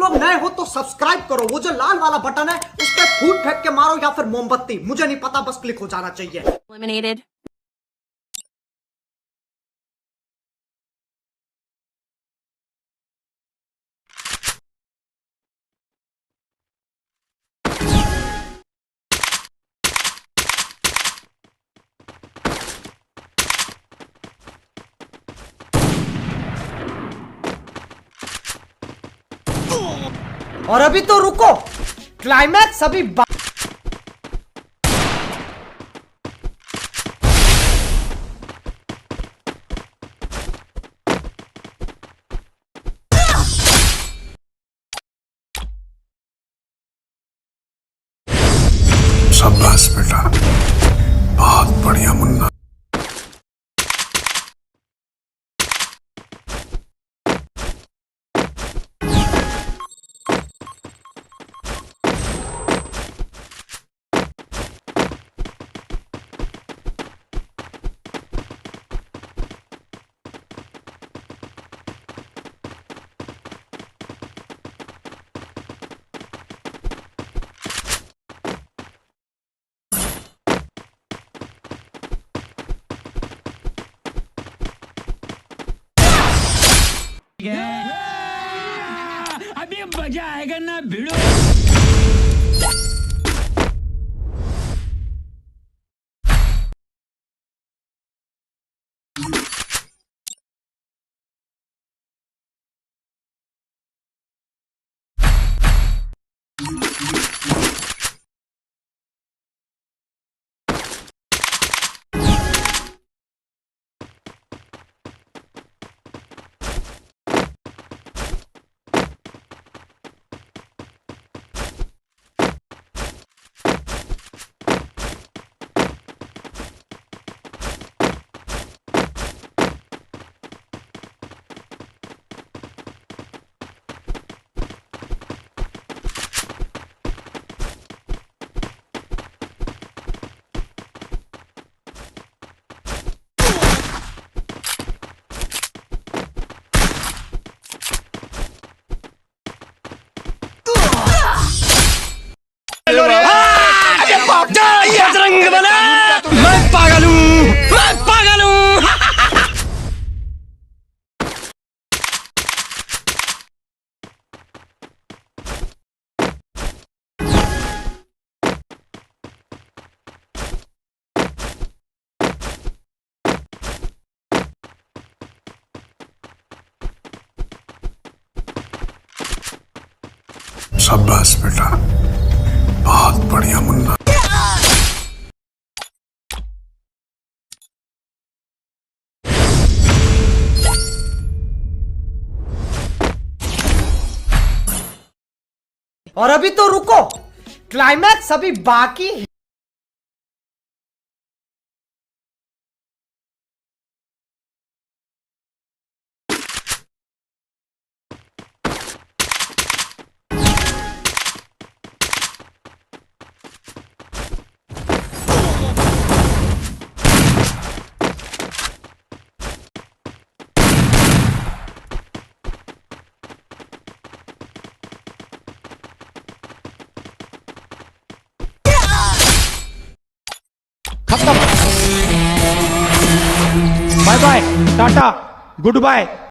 लोग नए हो तो सब्सक्राइब करो, वो जो लाल वाला बटन है उस पर फूट फेंक के मारो या फिर मोमबत्ती, मुझे नहीं पता, बस क्लिक हो जाना चाहिए। Eliminated. और अभी तो रुको, क्लाइमैक्स अभी शाबाश बेटा, बहुत बढ़िया मुन्ना। अभी मजा आएगा ना भिड़ो। बजरंग बना, मैं पागल हूँ, मैं पागल हूँ। शाबाश बेटा, बहुत बढ़िया मुन्ना। और अभी तो रुको, क्लाइमैक्स अभी बाकी है। Bye bye, tata, good bye.